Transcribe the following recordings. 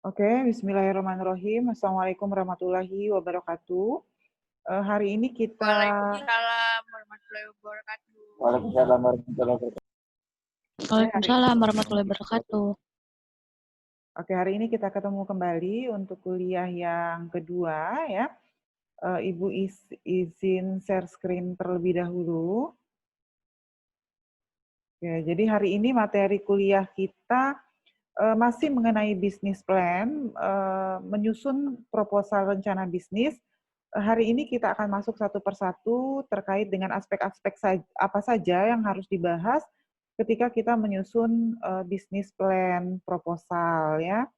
Oke, bismillahirrahmanirrahim. Assalamualaikum warahmatullahi wabarakatuh. Hari ini kita Waalaikumsalam warahmatullahi wabarakatuh. Waalaikumsalam warahmatullahi wabarakatuh. Waalaikumsalam warahmatullahi wabarakatuh. Oke, hari ini kita ketemu kembali untuk kuliah yang kedua ya. Ibu izin share screen terlebih dahulu. Oke, jadi hari ini materi kuliah kita masih mengenai bisnis plan, menyusun proposal rencana bisnis. Hari ini kita akan masuk satu persatu terkait dengan aspek-aspek apa saja yang harus dibahas ketika kita menyusun bisnis plan proposal ya.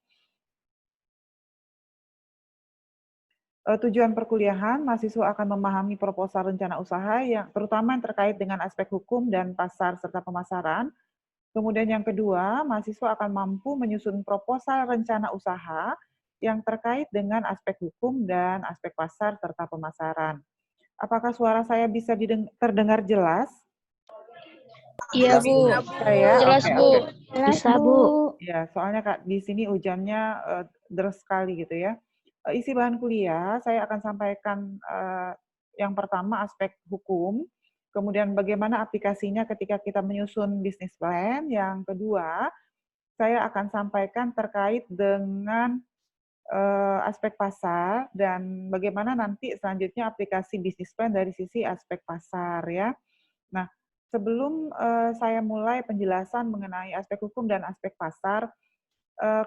Tujuan perkuliahan, mahasiswa akan memahami proposal rencana usaha yang terutama yang terkait dengan aspek hukum dan pasar serta pemasaran. Kemudian yang kedua, mahasiswa akan mampu menyusun proposal rencana usaha yang terkait dengan aspek hukum dan aspek pasar serta pemasaran. Apakah suara saya bisa terdengar jelas? Iya, Bu. Saya, Jelas, oke, Bu. oke. Bisa, Bu. Ya, soalnya Kak, di sini hujannya deras sekali gitu ya. Isi bahan kuliah, saya akan sampaikan yang pertama aspek hukum, kemudian bagaimana aplikasinya ketika kita menyusun bisnis plan. Yang kedua, saya akan sampaikan terkait dengan aspek pasar dan bagaimana nanti selanjutnya aplikasi bisnis plan dari sisi aspek pasar ya. Nah, sebelum saya mulai penjelasan mengenai aspek hukum dan aspek pasar,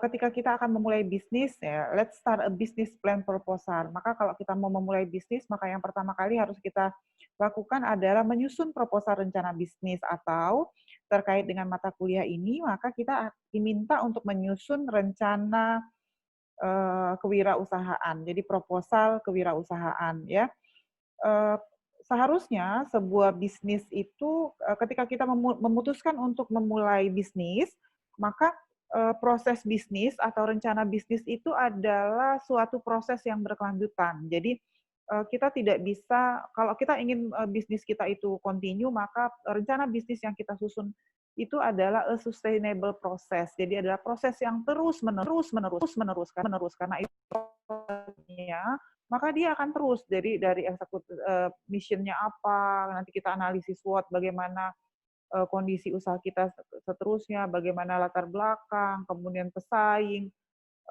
ketika kita akan memulai bisnis, ya, let's start a business plan proposal. Maka kalau kita mau memulai bisnis, maka yang pertama kali harus kita lakukan adalah menyusun proposal rencana bisnis atau terkait dengan mata kuliah ini, maka kita diminta untuk menyusun rencana kewirausahaan. Jadi proposal kewirausahaan ya. Seharusnya sebuah bisnis itu ketika kita memutuskan untuk memulai bisnis, maka proses bisnis atau rencana bisnis itu adalah suatu proses yang berkelanjutan. Jadi kita tidak bisa, kalau kita ingin bisnis kita itu continue, maka rencana bisnis yang kita susun itu adalah a sustainable process. Jadi adalah proses yang terus menerus karena itu maka dia akan terus dari eksekutif missionnya apa, nanti kita analisis SWOT bagaimana kondisi usaha kita seterusnya, bagaimana latar belakang, kemudian pesaing,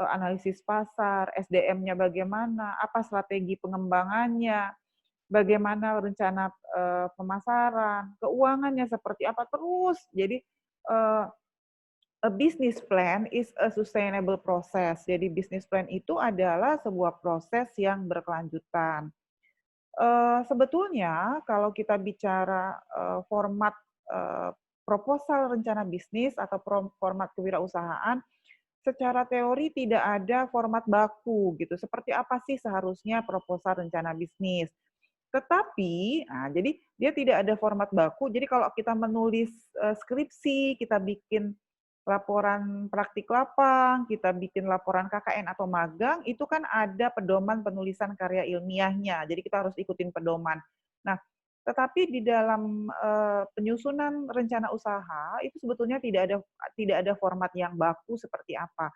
analisis pasar, SDM-nya bagaimana, apa strategi pengembangannya, bagaimana rencana pemasaran, keuangannya seperti apa terus. Jadi a business plan is a sustainable process. Jadi business plan itu adalah sebuah proses yang berkelanjutan. Sebetulnya kalau kita bicara format proposal rencana bisnis atau format kewirausahaan, secara teori tidak ada format baku gitu. Seperti apa sih seharusnya proposal rencana bisnis? Tetapi, nah, jadi dia tidak ada format baku. Jadi kalau kita menulis skripsi, kita bikin laporan praktik lapang, kita bikin laporan KKN atau magang, itu kan ada pedoman penulisan karya ilmiahnya. Jadi kita harus ikutin pedoman. Nah, tetapi di dalam penyusunan rencana usaha itu sebetulnya tidak ada format yang baku seperti apa.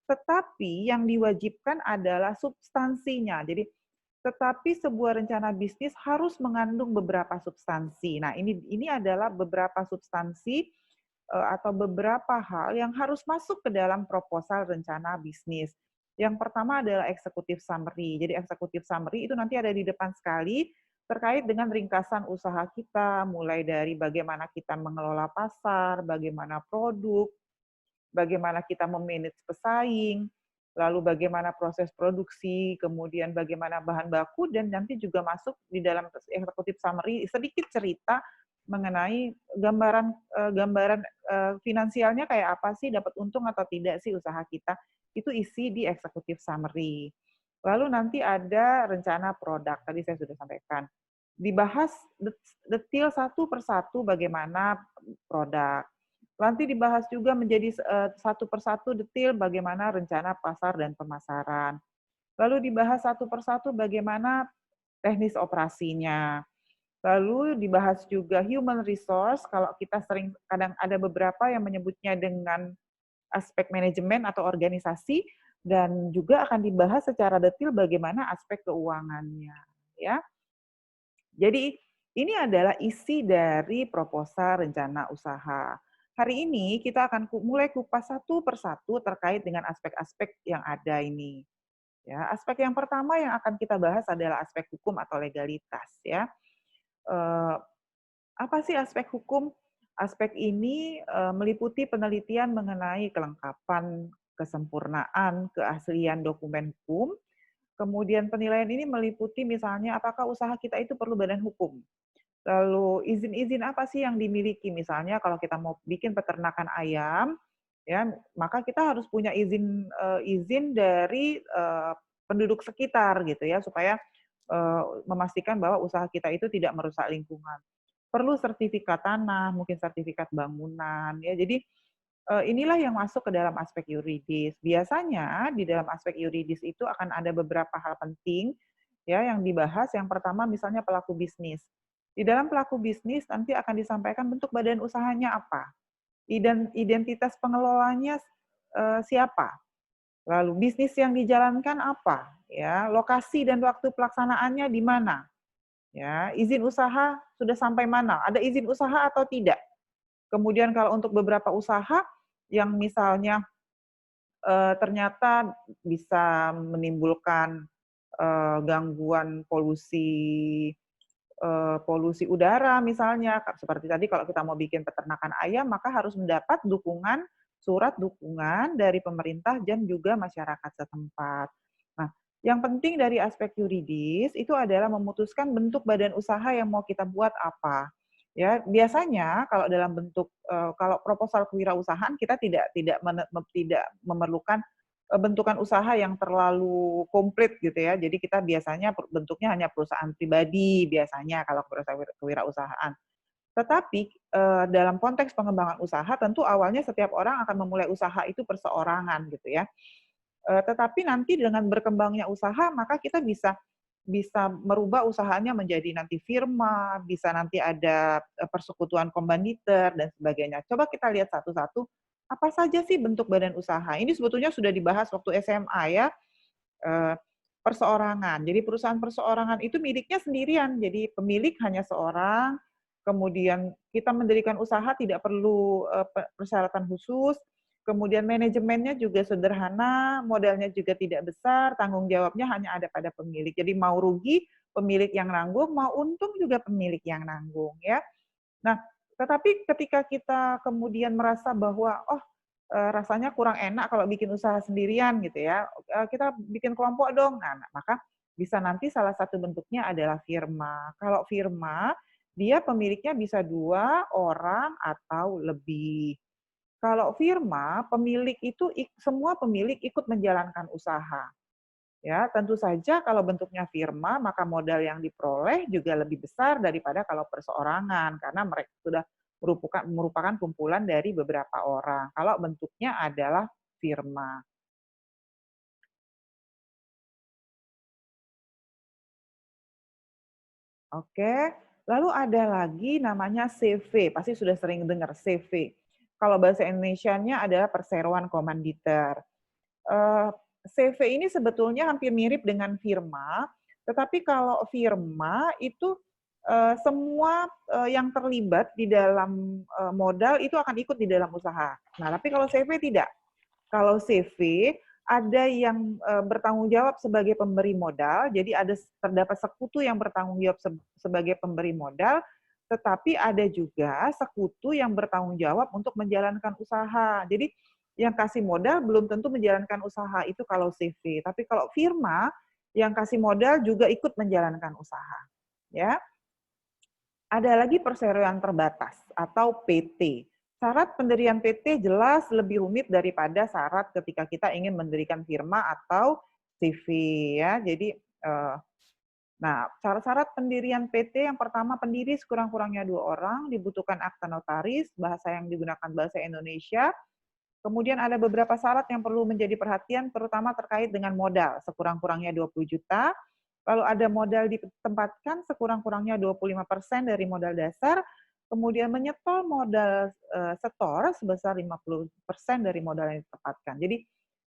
Tetapi yang diwajibkan adalah substansinya. Jadi tetapi sebuah rencana bisnis harus mengandung beberapa substansi. Nah, ini adalah beberapa substansi atau beberapa hal yang harus masuk ke dalam proposal rencana bisnis. Yang pertama adalah executive summary. Jadi executive summary itu nanti ada di depan sekali terkait dengan ringkasan usaha kita, mulai dari bagaimana kita mengelola pasar, bagaimana produk, bagaimana kita memanage pesaing, lalu bagaimana proses produksi, kemudian bagaimana bahan baku, dan nanti juga masuk di dalam executive summary sedikit cerita mengenai gambaran finansialnya kayak apa sih, dapat untung atau tidak sih usaha kita, itu isi di executive summary. Lalu nanti ada rencana produk, tadi saya sudah sampaikan. Dibahas detail satu persatu bagaimana produk. Nanti dibahas juga menjadi satu persatu detail bagaimana rencana pasar dan pemasaran. Lalu dibahas satu persatu bagaimana teknis operasinya. Lalu dibahas juga human resource, kalau kita sering kadang ada beberapa yang menyebutnya dengan aspek manajemen atau organisasi, dan juga akan dibahas secara detail bagaimana aspek keuangannya, ya. Jadi ini adalah isi dari proposal rencana usaha. Hari ini kita akan mulai kupas satu persatu terkait dengan aspek-aspek yang ada ini. Ya, aspek yang pertama yang akan kita bahas adalah aspek hukum atau legalitas, ya. Eh, Apa sih aspek hukum? Aspek ini meliputi penelitian mengenai kelengkapan, kesempurnaan, keaslian dokumen hukum. Kemudian penilaian ini meliputi misalnya apakah usaha kita itu perlu badan hukum. Lalu izin-izin apa sih yang dimiliki? Misalnya kalau kita mau bikin peternakan ayam, ya, maka kita harus punya izin dari penduduk sekitar gitu ya, supaya memastikan bahwa usaha kita itu tidak merusak lingkungan. Perlu sertifikat tanah, mungkin sertifikat bangunan, ya. Jadi inilah yang masuk ke dalam aspek yuridis. Biasanya di dalam aspek yuridis itu akan ada beberapa hal penting ya yang dibahas. Yang pertama misalnya pelaku bisnis. Di dalam pelaku bisnis nanti akan disampaikan bentuk badan usahanya apa, identitas pengelolanya siapa, lalu bisnis yang dijalankan apa, ya, lokasi dan waktu pelaksanaannya di mana, ya, izin usaha sudah sampai mana, ada izin usaha atau tidak. Kemudian kalau untuk beberapa usaha yang misalnya ternyata bisa menimbulkan gangguan polusi udara misalnya, seperti tadi kalau kita mau bikin peternakan ayam, maka harus mendapat surat dukungan dari pemerintah dan juga masyarakat setempat. Nah, yang penting dari aspek yuridis itu adalah memutuskan bentuk badan usaha yang mau kita buat apa. Ya, biasanya kalau dalam bentuk kalau proposal kewirausahaan kita tidak memerlukan bentukan usaha yang terlalu komplit gitu ya. Jadi kita biasanya bentuknya hanya perusahaan pribadi biasanya kalau kewirausahaan. Tetapi dalam konteks pengembangan usaha tentu awalnya setiap orang akan memulai usaha itu perseorangan gitu ya. Tetapi nanti dengan berkembangnya usaha maka kita bisa merubah usahanya menjadi nanti firma, bisa nanti ada persekutuan kombanditer dan sebagainya. Coba kita lihat satu-satu apa saja sih bentuk badan usaha. Ini sebetulnya sudah dibahas waktu SMA ya, perseorangan. Jadi perusahaan perseorangan itu miliknya sendirian, jadi pemilik hanya seorang, kemudian kita mendirikan usaha tidak perlu persyaratan khusus, kemudian manajemennya juga sederhana, modalnya juga tidak besar, tanggung jawabnya hanya ada pada pemilik. Jadi mau rugi, pemilik yang nanggung, mau untung juga pemilik yang nanggung, ya. Nah, tetapi ketika kita kemudian merasa bahwa, oh, rasanya kurang enak kalau bikin usaha sendirian gitu ya, kita bikin kelompok dong. Nah, maka bisa nanti salah satu bentuknya adalah firma. Kalau firma, dia pemiliknya bisa 2 orang atau lebih. Kalau firma, pemilik itu semua pemilik ikut menjalankan usaha. Ya, tentu saja kalau bentuknya firma, maka modal yang diperoleh juga lebih besar daripada kalau perseorangan, karena mereka sudah merupakan kumpulan dari beberapa orang. Kalau bentuknya adalah firma. Oke, lalu ada lagi namanya CV, pasti sudah sering dengar CV. Kalau bahasa Indonesianya adalah perseroan komanditer. CV ini sebetulnya hampir mirip dengan firma, tetapi kalau firma itu semua yang terlibat di dalam modal itu akan ikut di dalam usaha. Nah, tapi kalau CV tidak. Kalau CV ada yang bertanggung jawab sebagai pemberi modal, jadi terdapat sekutu yang bertanggung jawab sebagai pemberi modal, tetapi ada juga sekutu yang bertanggung jawab untuk menjalankan usaha. Jadi yang kasih modal belum tentu menjalankan usaha, itu kalau CV. Tapi kalau firma yang kasih modal juga ikut menjalankan usaha. Ya. Ada lagi perseroan terbatas atau PT. Syarat pendirian PT jelas lebih rumit daripada syarat ketika kita ingin mendirikan firma atau CV ya. Jadi nah, syarat-syarat pendirian PT yang pertama pendiri sekurang-kurangnya 2 orang, dibutuhkan akta notaris, bahasa yang digunakan bahasa Indonesia. Kemudian ada beberapa syarat yang perlu menjadi perhatian terutama terkait dengan modal, sekurang-kurangnya 20 juta. Lalu ada modal ditempatkan sekurang-kurangnya 25% dari modal dasar, kemudian menyetol modal setor sebesar 50% dari modal yang ditempatkan. Jadi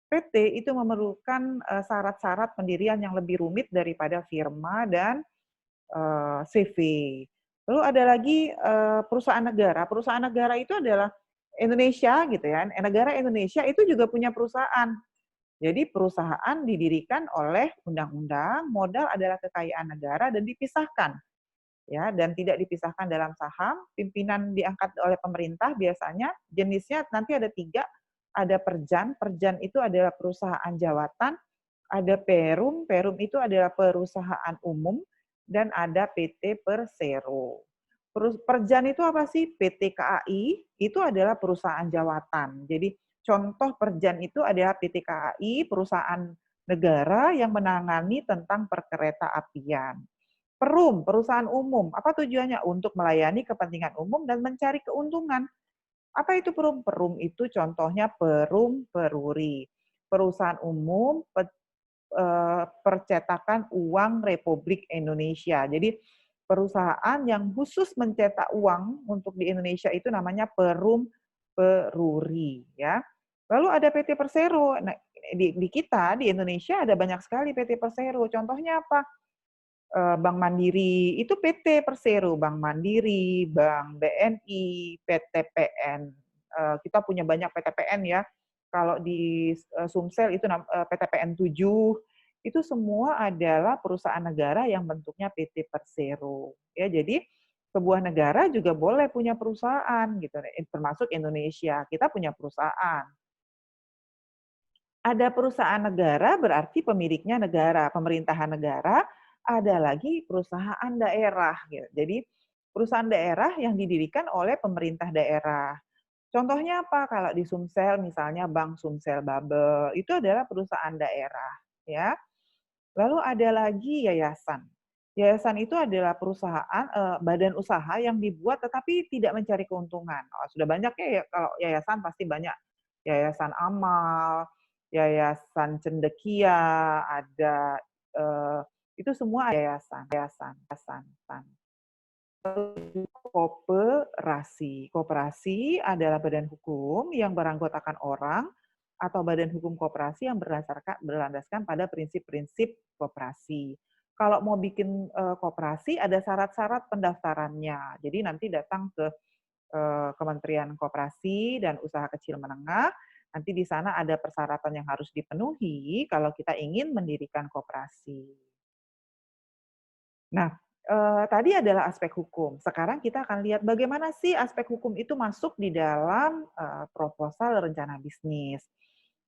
PT itu memerlukan syarat-syarat pendirian yang lebih rumit daripada firma dan CV. Lalu ada lagi perusahaan negara. Perusahaan negara itu adalah Indonesia gitu ya. Negara Indonesia itu juga punya perusahaan. Jadi perusahaan didirikan oleh undang-undang, modal adalah kekayaan negara dan dipisahkan. Ya, dan tidak dipisahkan dalam saham, pimpinan diangkat oleh pemerintah biasanya, jenisnya nanti ada 3, ada Perjan, Perjan itu adalah perusahaan jawatan, ada Perum, Perum itu adalah perusahaan umum, dan ada PT Persero. Perjan itu apa sih? PT KAI itu adalah perusahaan jawatan. Jadi contoh Perjan itu adalah PT KAI, perusahaan negara yang menangani tentang perkereta apian. Perum, perusahaan umum. Apa tujuannya? Untuk melayani kepentingan umum dan mencari keuntungan. Apa itu Perum? Perum itu contohnya Perum Peruri. Perusahaan umum percetakan uang Republik Indonesia. Jadi perusahaan yang khusus mencetak uang untuk di Indonesia itu namanya Perum Peruri. Ya. Lalu ada PT Persero. Nah, di kita, di Indonesia ada banyak sekali PT Persero. Contohnya apa? Bank Mandiri, itu PT Persero, Bank Mandiri, Bank BNI, PTPN. Kita punya banyak PTPN ya. Kalau di Sumsel itu PTPN 7, itu semua adalah perusahaan negara yang bentuknya PT Persero. Ya, jadi sebuah negara juga boleh punya perusahaan gitu, termasuk Indonesia. Kita punya perusahaan. Ada perusahaan negara berarti pemiliknya negara, pemerintahan negara, ada lagi perusahaan daerah. Gitu. Jadi perusahaan daerah yang didirikan oleh pemerintah daerah. Contohnya apa? Kalau di Sumsel misalnya Bank Sumsel Babel, itu adalah perusahaan daerah. Ya. Lalu ada lagi yayasan. Yayasan itu adalah perusahaan, badan usaha yang dibuat tetapi tidak mencari keuntungan. Oh, sudah banyak ya, kalau yayasan pasti banyak. Yayasan Amal, Yayasan Cendekia, ada itu semua yayasan. Koperasi. Koperasi adalah badan hukum yang beranggotakan orang atau badan hukum koperasi yang berlandaskan pada prinsip-prinsip koperasi. Kalau mau bikin koperasi ada syarat-syarat pendaftarannya. Jadi nanti datang ke Kementerian Koperasi dan Usaha Kecil Menengah. Nanti di sana ada persyaratan yang harus dipenuhi kalau kita ingin mendirikan koperasi. Nah, tadi adalah aspek hukum. Sekarang kita akan lihat bagaimana sih aspek hukum itu masuk di dalam proposal rencana bisnis.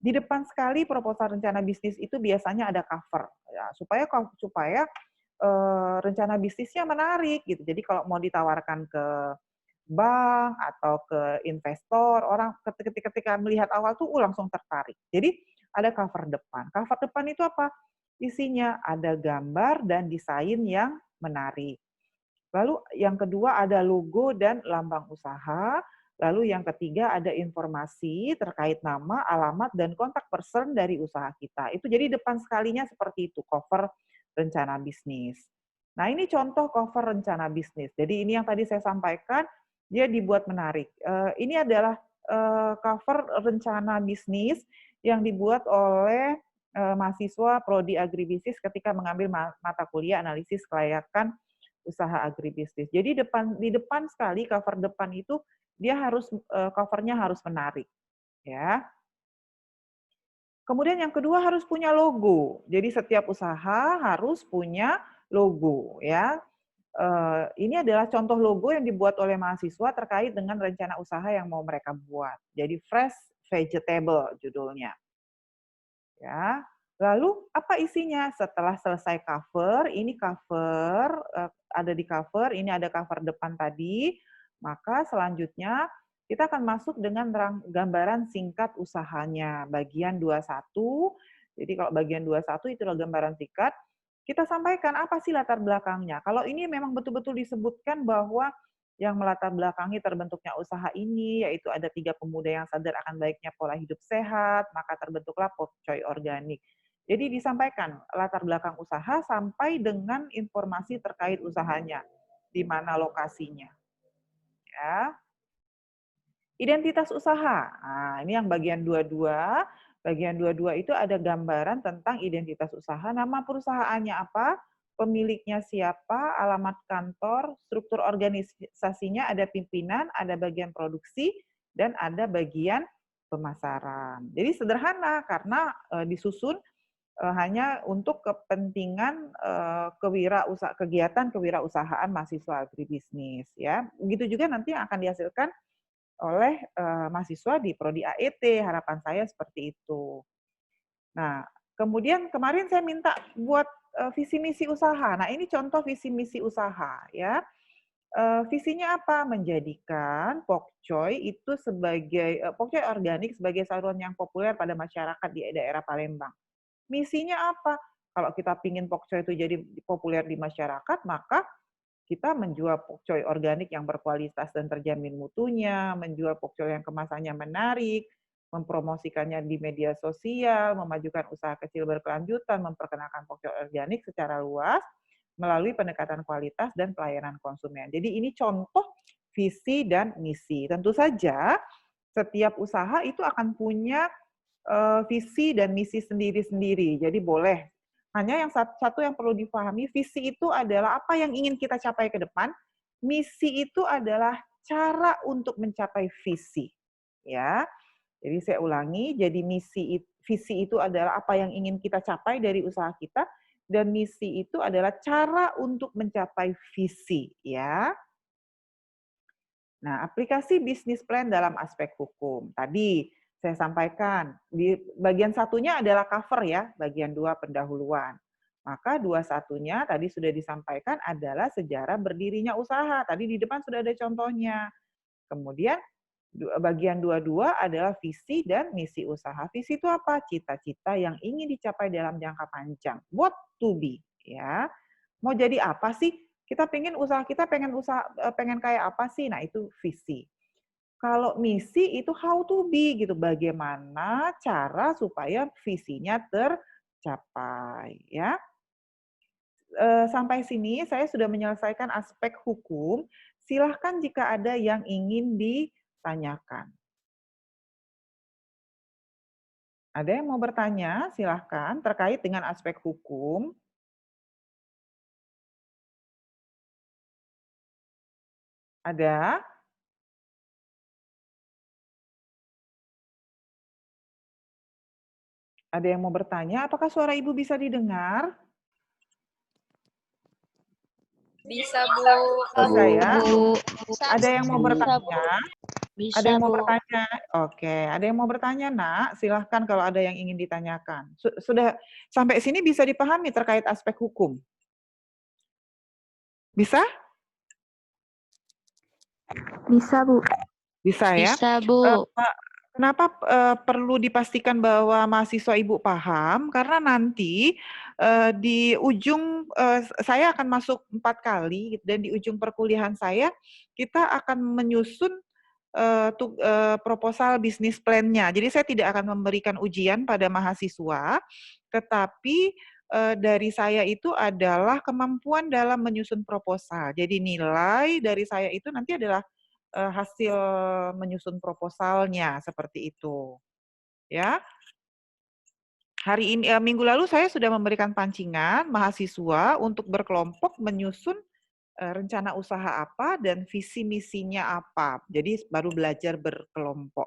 Di depan sekali proposal rencana bisnis itu biasanya ada cover, ya, supaya rencana bisnisnya menarik gitu. Jadi kalau mau ditawarkan ke bank atau ke investor, orang ketika melihat awal tuh langsung tertarik. Jadi ada cover depan. Cover depan itu apa? Isinya ada gambar dan desain yang menarik. Lalu yang kedua ada logo dan lambang usaha. Lalu yang ketiga ada informasi terkait nama, alamat, dan kontak person dari usaha kita. Itu jadi depan sekalinya seperti itu, cover rencana bisnis. Nah ini contoh cover rencana bisnis. Jadi ini yang tadi saya sampaikan, dia dibuat menarik. Ini adalah cover rencana bisnis yang dibuat oleh mahasiswa Prodi Agribisnis ketika mengambil mata kuliah analisis kelayakan usaha agribisnis. Jadi di depan sekali cover depan itu dia harus covernya harus menarik, ya. Kemudian yang kedua harus punya logo. Jadi setiap usaha harus punya logo, ya. Ini adalah contoh logo yang dibuat oleh mahasiswa terkait dengan rencana usaha yang mau mereka buat. Jadi fresh vegetable judulnya. Ya. Lalu apa isinya? Setelah selesai cover, ini cover ada di cover, ini ada cover depan tadi, maka selanjutnya kita akan masuk dengan gambaran singkat usahanya, bagian 21. Jadi kalau bagian 21 itu adalah gambaran singkat. Kita sampaikan apa sih latar belakangnya. Kalau ini memang betul-betul disebutkan bahwa yang melatar belakangi terbentuknya usaha ini, yaitu ada 3 pemuda yang sadar akan baiknya pola hidup sehat, maka terbentuklah Pokcoy Organik. Jadi disampaikan latar belakang usaha sampai dengan informasi terkait usahanya, di mana lokasinya. Ya. Identitas usaha. Nah, ini yang bagian 22. Bagian 22 itu ada gambaran tentang identitas usaha, nama perusahaannya apa, pemiliknya siapa, alamat kantor, struktur organisasinya, ada pimpinan, ada bagian produksi, dan ada bagian pemasaran. Jadi sederhana karena disusun hanya untuk kepentingan kegiatan kewirausahaan mahasiswa agribisnis ya. Begitu juga nanti yang akan dihasilkan oleh mahasiswa di prodi AET, harapan saya seperti itu. Nah, kemudian kemarin saya minta buat visi misi usaha. Nah, ini contoh visi misi usaha ya. Visinya apa? Menjadikan pokcoy itu sebagai pokcoy organik sebagai saluran yang populer pada masyarakat di daerah Palembang. Misinya apa? Kalau kita pingin pokcoy itu jadi populer di masyarakat, maka kita menjual pokcoy organik yang berkualitas dan terjamin mutunya, menjual pokcoy yang kemasannya menarik, mempromosikannya di media sosial, memajukan usaha kecil berkelanjutan, memperkenalkan pokcoy organik secara luas, melalui pendekatan kualitas dan pelayanan konsumen. Jadi ini contoh visi dan misi. Tentu saja setiap usaha itu akan punya visi dan misi sendiri-sendiri. Jadi boleh. Hanya yang satu yang perlu dipahami, visi itu adalah apa yang ingin kita capai ke depan, misi itu adalah cara untuk mencapai visi. Ya. Jadi saya ulangi, jadi visi itu adalah apa yang ingin kita capai dari usaha kita, dan misi itu adalah cara untuk mencapai visi, ya. Nah, aplikasi bisnis plan dalam aspek hukum. Tadi saya sampaikan, di bagian satunya adalah cover ya, bagian 2 pendahuluan. Maka 21-nya tadi sudah disampaikan adalah sejarah berdirinya usaha. Tadi di depan sudah ada contohnya. Kemudian bagian 22 adalah visi dan misi usaha. Visi itu apa? Cita-cita yang ingin dicapai dalam jangka panjang. What to be, ya. Mau jadi apa sih? Kita pengen kayak apa sih? Nah, itu visi. Kalau misi itu how to be gitu, bagaimana cara supaya visinya tercapai, ya. Sampai sini saya sudah menyelesaikan aspek hukum. Silahkan jika ada yang ingin ditanyakan. Ada yang mau bertanya? Silahkan terkait dengan aspek hukum. Ada? Ada yang mau bertanya? Apakah suara Ibu bisa didengar? Bisa, Bu. Bisa ya? Bu. Ada yang mau bertanya? Bisa, Ada yang mau Bu. bertanya? Oke, ada yang mau bertanya, Nak? Silahkan kalau ada yang ingin ditanyakan. Sudah sampai sini bisa dipahami terkait aspek hukum? Bisa? Bisa, Bu. Bisa ya? Bisa, Bu. Kenapa perlu dipastikan bahwa mahasiswa Ibu paham? Karena nanti di ujung saya akan masuk 4 kali dan di ujung perkuliahan saya kita akan menyusun proposal bisnis plan-nya. Jadi saya tidak akan memberikan ujian pada mahasiswa, tetapi dari saya itu adalah kemampuan dalam menyusun proposal. Jadi nilai dari saya itu nanti adalah hasil menyusun proposalnya, seperti itu. Ya. Hari ini minggu lalu saya sudah memberikan pancingan mahasiswa untuk berkelompok menyusun rencana usaha apa dan visi misinya apa. Jadi baru belajar berkelompok.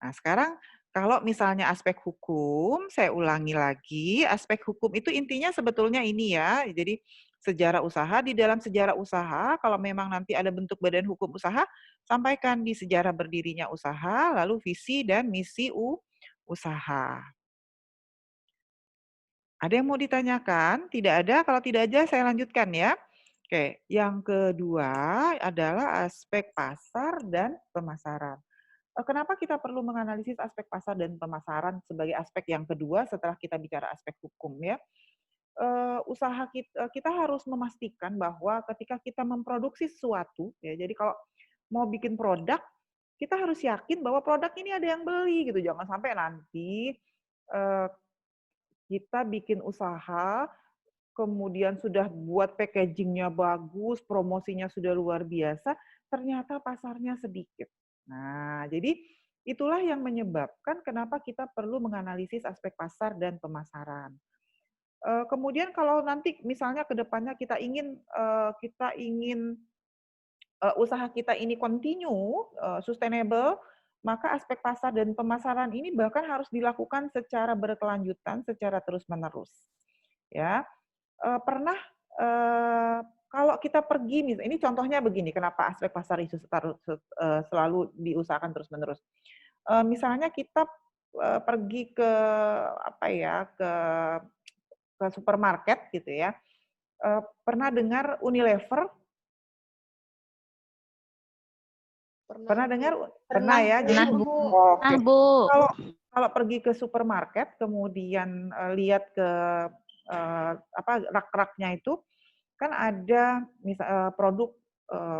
Nah, sekarang kalau misalnya aspek hukum, saya ulangi lagi, aspek hukum itu intinya sebetulnya ini ya. Jadi sejarah usaha, di dalam sejarah usaha, kalau memang nanti ada bentuk badan hukum usaha, sampaikan di sejarah berdirinya usaha, lalu visi dan misi usaha. Ada yang mau ditanyakan? Tidak ada, kalau tidak ada saya lanjutkan ya. Oke, yang kedua adalah aspek pasar dan pemasaran. Kenapa kita perlu menganalisis aspek pasar dan pemasaran sebagai aspek yang kedua setelah kita bicara aspek hukum ya? Usaha kita harus memastikan bahwa ketika kita memproduksi sesuatu ya, jadi kalau mau bikin produk, kita harus yakin bahwa produk ini ada yang beli gitu. Jangan sampai nanti kita bikin usaha, kemudian sudah buat packaging-nya bagus, promosinya sudah luar biasa, ternyata pasarnya sedikit. Nah, jadi Itulah yang menyebabkan kenapa kita perlu menganalisis aspek pasar dan pemasaran. Kemudian kalau nanti misalnya ke depannya kita ingin usaha kita ini continue, sustainable, maka aspek pasar dan pemasaran ini bahkan harus dilakukan secara berkelanjutan, secara terus-menerus. Ya, pernah kalau kita pergi, ini contohnya begini, kenapa aspek pasar itu selalu diusahakan terus-menerus. Misalnya kita pergi ke apa ya, ke supermarket gitu ya. Pernah dengar Unilever? Pernah dengar? Pernah ya. Jadi oke. Bu. Kalau pergi ke supermarket, kemudian lihat ke rak-raknya itu, kan ada produk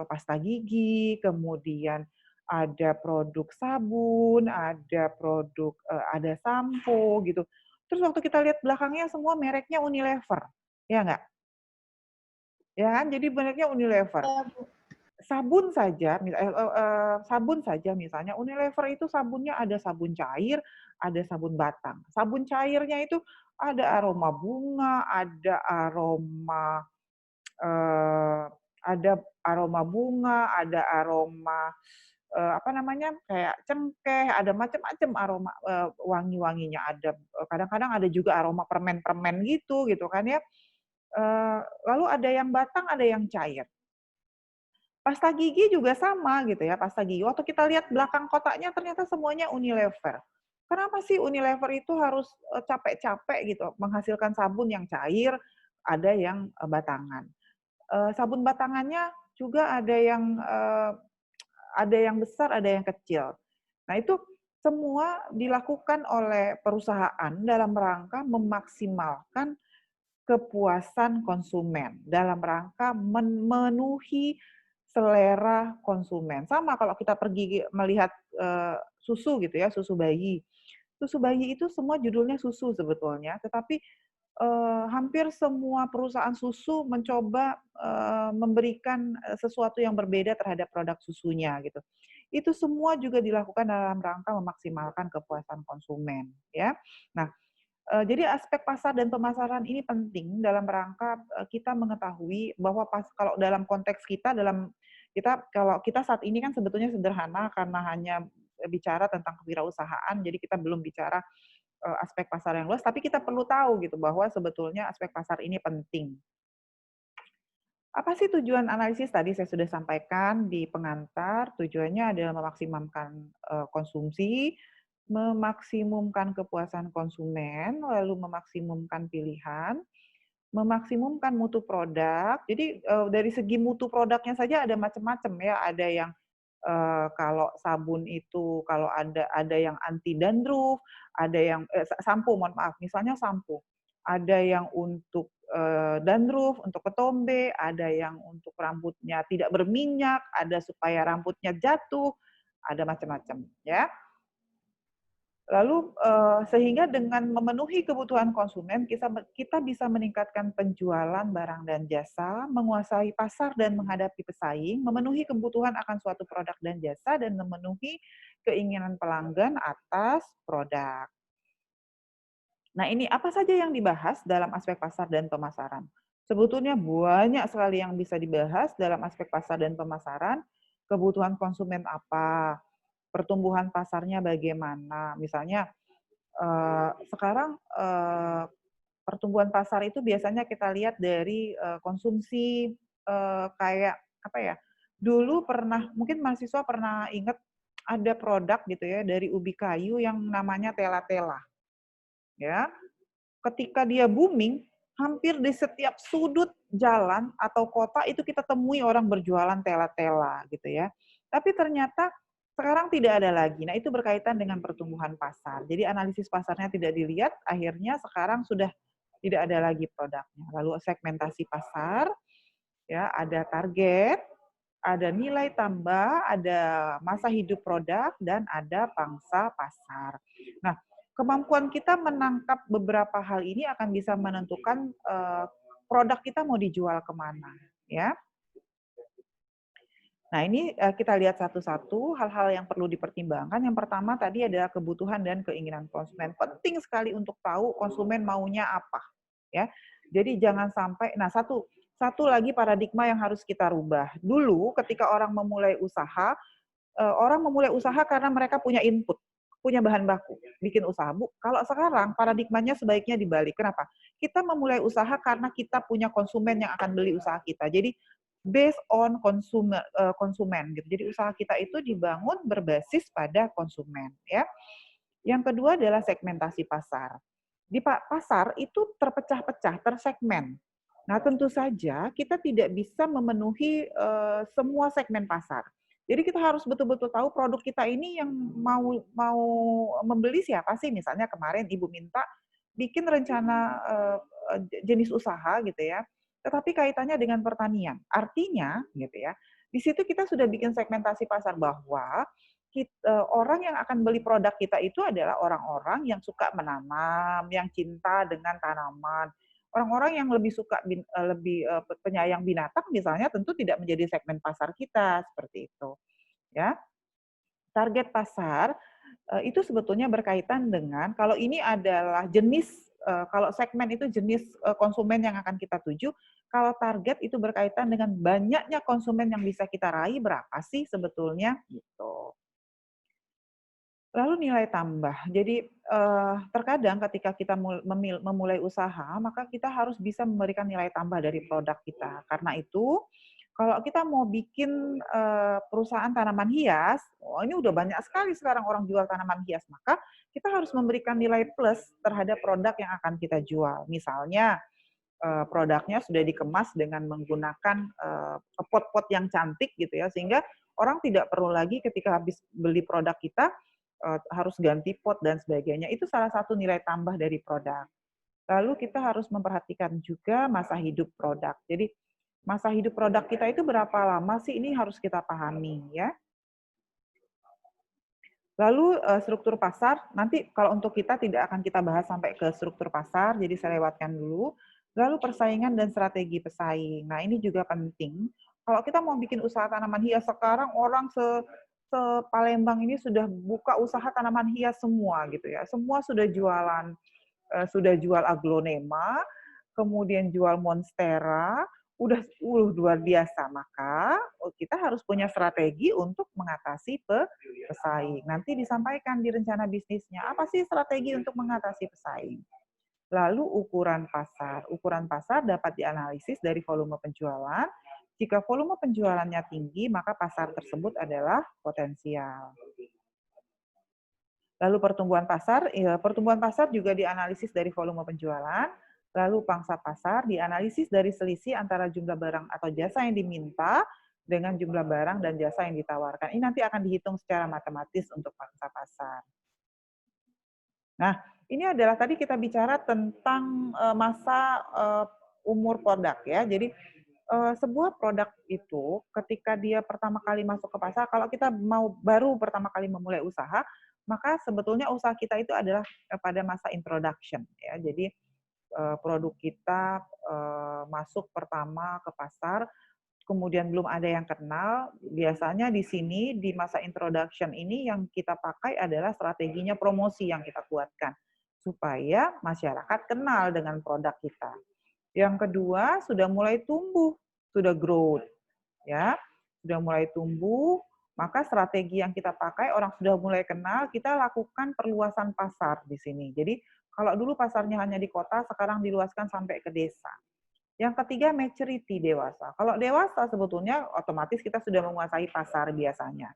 pasta gigi, kemudian ada produk sabun, ada produk ada sampo gitu. Terus waktu kita lihat belakangnya semua mereknya Unilever, ya nggak? Ya kan? Jadi mereknya Unilever. Sabun saja, sabun saja misalnya Unilever itu sabunnya ada sabun cair, ada sabun batang. Sabun cairnya itu ada aroma bunga, ada aroma apa namanya, kayak cengkeh, ada macam-macam aroma wangi-wanginya. Ada kadang-kadang ada juga aroma permen-permen gitu kan ya. Lalu ada yang batang, ada yang cair. Pasta gigi juga sama gitu ya, pasta gigi. Waktu kita lihat belakang kotaknya ternyata semuanya Unilever. Kenapa sih Unilever itu harus capek-capek gitu menghasilkan sabun yang cair, ada yang batangan. Sabun batangannya juga ada yang besar, ada yang kecil. Nah, itu semua dilakukan oleh perusahaan dalam rangka memaksimalkan kepuasan konsumen, dalam rangka memenuhi selera konsumen. Sama kalau kita pergi melihat susu gitu ya, susu bayi. Susu bayi itu semua judulnya susu sebetulnya, tetapi hampir semua perusahaan susu mencoba memberikan sesuatu yang berbeda terhadap produk susunya gitu. Itu semua juga dilakukan dalam rangka memaksimalkan kepuasan konsumen, ya. Nah, jadi aspek pasar dan pemasaran ini penting dalam rangka kita mengetahui bahwa kalau dalam konteks kalau kita saat ini kan sebetulnya sederhana karena hanya bicara tentang kewirausahaan, jadi kita belum bicara aspek pasar yang luas, tapi kita perlu tahu gitu bahwa sebetulnya aspek pasar ini penting. Apa sih tujuan analisis? Tadi saya sudah sampaikan di pengantar, tujuannya adalah memaksimalkan konsumsi, memaksimumkan kepuasan konsumen, lalu memaksimumkan pilihan, memaksimumkan mutu produk. Jadi dari segi mutu produknya saja ada macam-macam ya. Ada yang kalau sabun itu kalau ada yang anti dandruff, ada yang sampo, mohon maaf, misalnya sampo. Ada yang untuk dandruff, untuk ketombe, ada yang untuk rambutnya tidak berminyak, ada supaya rambutnya jatuh, ada macam-macam ya. Lalu sehingga dengan memenuhi kebutuhan konsumen, kita bisa meningkatkan penjualan barang dan jasa, menguasai pasar dan menghadapi pesaing, memenuhi kebutuhan akan suatu produk dan jasa, dan memenuhi keinginan pelanggan atas produk. Nah, ini apa saja yang dibahas dalam aspek pasar dan pemasaran? Sebetulnya banyak sekali yang bisa dibahas dalam aspek pasar dan pemasaran. Kebutuhan konsumen apa? Pertumbuhan pasarnya bagaimana? Misalnya sekarang pertumbuhan pasar itu biasanya kita lihat dari konsumsi kayak apa ya? Dulu mungkin mahasiswa pernah ingat ada produk gitu ya dari ubi kayu yang namanya tela-tela. Ya, ketika dia booming, hampir di setiap sudut jalan atau kota itu kita temui orang berjualan tela-tela gitu ya. Tapi ternyata sekarang tidak ada lagi. Nah, itu berkaitan dengan pertumbuhan pasar. Jadi analisis pasarnya tidak dilihat, akhirnya sekarang sudah tidak ada lagi produknya. Lalu segmentasi pasar, ya, ada target, ada nilai tambah, ada masa hidup produk, dan ada pangsa pasar. Nah, kemampuan kita menangkap beberapa hal ini akan bisa menentukan produk kita mau dijual kemana, ya. Nah, ini kita lihat satu-satu hal-hal yang perlu dipertimbangkan. Yang pertama tadi adalah kebutuhan dan keinginan konsumen. Penting sekali untuk tahu konsumen maunya apa, ya. Jadi jangan sampai, nah satu lagi paradigma yang harus kita rubah. Dulu ketika orang memulai usaha, orang memulai usaha karena mereka punya input, punya bahan baku, bikin usaha. Bu, kalau sekarang paradigmanya sebaiknya dibalik. Kenapa? Kita memulai usaha karena kita punya konsumen yang akan beli usaha kita. Jadi based on konsumen gitu. Jadi usaha kita itu dibangun berbasis pada konsumen, ya. Yang kedua adalah segmentasi pasar. Di pasar itu terpecah-pecah, tersegmen. Nah, tentu saja kita tidak bisa memenuhi semua segmen pasar. Jadi kita harus betul-betul tahu produk kita ini yang mau membeli siapa sih. Misalnya kemarin Ibu minta bikin rencana jenis usaha gitu ya, tetapi kaitannya dengan pertanian. Artinya gitu ya, di situ kita sudah bikin segmentasi pasar bahwa orang yang akan beli produk kita itu adalah orang-orang yang suka menanam, yang cinta dengan tanaman. Orang-orang yang lebih suka penyayang binatang misalnya tentu tidak menjadi segmen pasar kita seperti itu, ya. Target pasar itu sebetulnya berkaitan dengan kalau ini adalah jenis kalau segmen itu jenis konsumen yang akan kita tuju, kalau target itu berkaitan dengan banyaknya konsumen yang bisa kita raih berapa sih sebetulnya gitu. Lalu nilai tambah. Jadi, terkadang ketika kita memulai usaha, maka kita harus bisa memberikan nilai tambah dari produk kita. Karena itu, kalau kita mau bikin, perusahaan tanaman hias, oh ini udah banyak sekali sekarang orang jual tanaman hias, maka kita harus memberikan nilai plus terhadap produk yang akan kita jual. Misalnya, produknya sudah dikemas dengan menggunakan, pot-pot yang cantik gitu ya, sehingga orang tidak perlu lagi ketika habis beli produk kita, harus ganti pot dan sebagainya. Itu salah satu nilai tambah dari produk. Lalu kita harus memperhatikan juga masa hidup produk. Jadi masa hidup produk kita itu berapa lama sih, ini harus kita pahami ya. Lalu struktur pasar, nanti kalau untuk kita tidak akan kita bahas sampai ke struktur pasar, jadi saya lewatkan dulu. Lalu persaingan dan strategi pesaing. Nah ini juga penting. Kalau kita mau bikin usaha tanaman hias sekarang, orang Palembang ini sudah buka usaha tanaman hias semua gitu ya. Semua sudah jualan, sudah jual aglonema, kemudian jual monstera, udah luar biasa. Maka kita harus punya strategi untuk mengatasi pesaing. Nanti disampaikan di rencana bisnisnya, apa sih strategi untuk mengatasi pesaing. Lalu ukuran pasar. Ukuran pasar dapat dianalisis dari volume penjualan. Jika volume penjualannya tinggi, maka pasar tersebut adalah potensial. Lalu pertumbuhan pasar juga dianalisis dari volume penjualan. Lalu pangsa pasar dianalisis dari selisih antara jumlah barang atau jasa yang diminta dengan jumlah barang dan jasa yang ditawarkan. Ini nanti akan dihitung secara matematis untuk pangsa pasar. Nah, ini adalah tadi kita bicara tentang masa umur produk ya. Jadi sebuah produk itu ketika dia pertama kali masuk ke pasar, kalau kita baru pertama kali memulai usaha, maka sebetulnya usaha kita itu adalah pada masa introduction ya. Jadi produk kita masuk pertama ke pasar, kemudian belum ada yang kenal. Biasanya di sini di masa introduction ini yang kita pakai adalah strateginya promosi yang kita kuatkan supaya masyarakat kenal dengan produk kita. Yang kedua, sudah mulai tumbuh, sudah growth, ya, sudah mulai tumbuh, maka strategi yang kita pakai orang sudah mulai kenal, kita lakukan perluasan pasar di sini. Jadi kalau dulu pasarnya hanya di kota, sekarang diluaskan sampai ke desa. Yang ketiga, maturity dewasa. Kalau dewasa sebetulnya otomatis kita sudah menguasai pasar biasanya.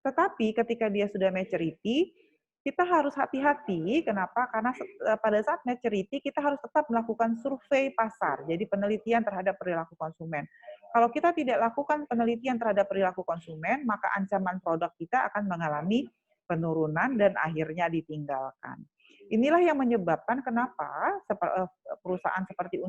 Tetapi ketika dia sudah maturity, kita harus hati-hati. Kenapa? Karena pada saat maturity kita harus tetap melakukan survei pasar, jadi penelitian terhadap perilaku konsumen. Kalau kita tidak lakukan penelitian terhadap perilaku konsumen, maka ancaman produk kita akan mengalami penurunan dan akhirnya ditinggalkan. Inilah yang menyebabkan kenapa perusahaan seperti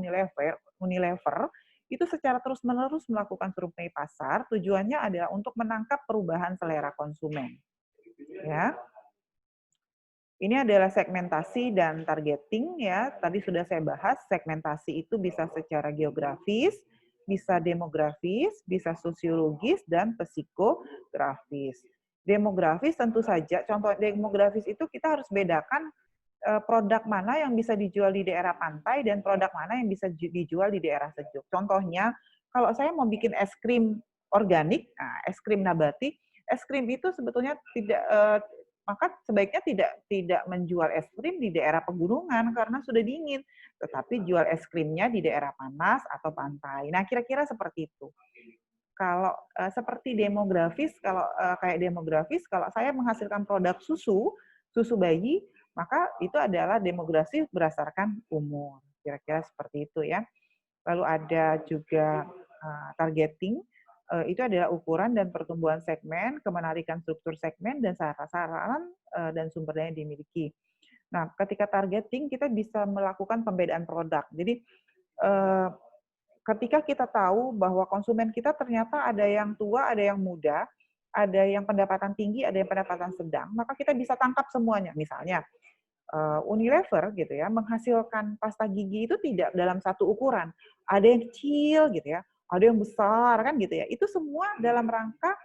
Unilever itu secara terus-menerus melakukan survei pasar, tujuannya adalah untuk menangkap perubahan selera konsumen. Ya. Ini adalah segmentasi dan targeting ya. Tadi sudah saya bahas, segmentasi itu bisa secara geografis, bisa demografis, bisa sosiologis, dan psikografis. Demografis tentu saja, contoh demografis itu kita harus bedakan produk mana yang bisa dijual di daerah pantai dan produk mana yang bisa dijual di daerah sejuk. Contohnya, kalau saya mau bikin es krim organik, es krim nabati, es krim itu sebetulnya tidak maka sebaiknya tidak menjual es krim di daerah pegunungan karena sudah dingin, tetapi jual es krimnya di daerah panas atau pantai. Nah, kira-kira seperti itu. Kalau seperti demografis, kalau kayak demografis, kalau saya menghasilkan produk susu bayi, maka itu adalah demografis berdasarkan umur. Kira-kira seperti itu ya. Lalu ada juga targeting, itu adalah ukuran dan pertumbuhan segmen, kemenarikan struktur segmen, dan sasaran dan sumber daya yang dimiliki. Nah, ketika targeting, kita bisa melakukan pembedaan produk. Jadi, ketika kita tahu bahwa konsumen kita ternyata ada yang tua, ada yang muda, ada yang pendapatan tinggi, ada yang pendapatan sedang, maka kita bisa tangkap semuanya. Misalnya, Unilever gitu ya, menghasilkan pasta gigi itu tidak dalam satu ukuran. Ada yang kecil gitu ya, ada yang besar kan gitu ya. Itu semua dalam rangka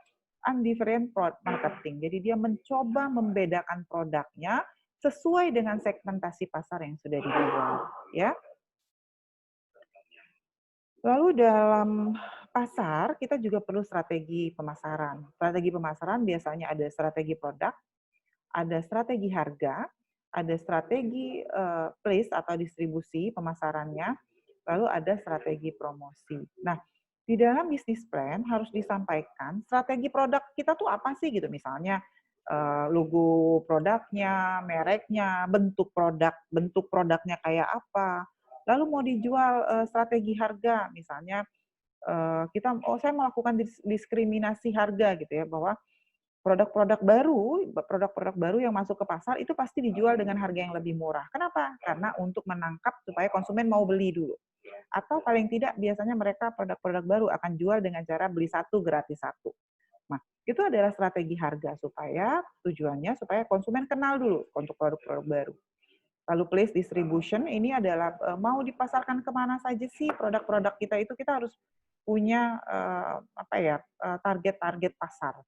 undifferent marketing. Jadi dia mencoba membedakan produknya sesuai dengan segmentasi pasar yang sudah dijual, ya. Lalu dalam pasar kita juga perlu strategi pemasaran. Strategi pemasaran biasanya ada strategi produk, ada strategi harga, ada strategi place atau distribusi pemasarannya, lalu ada strategi promosi. Nah, di dalam bisnis plan harus disampaikan strategi produk kita tuh apa sih gitu, misalnya logo produknya, mereknya, bentuk produknya kayak apa. Lalu mau dijual strategi harga, misalnya saya melakukan diskriminasi harga gitu ya, bahwa produk-produk baru yang masuk ke pasar itu pasti dijual dengan harga yang lebih murah. Kenapa? Karena untuk menangkap supaya konsumen mau beli dulu. Atau paling tidak biasanya mereka produk-produk baru akan jual dengan cara beli satu gratis satu. Nah, itu adalah strategi harga supaya tujuannya supaya konsumen kenal dulu untuk produk-produk baru. Lalu place distribution ini adalah mau dipasarkan kemana saja sih produk-produk kita itu, kita harus punya target-target pasar.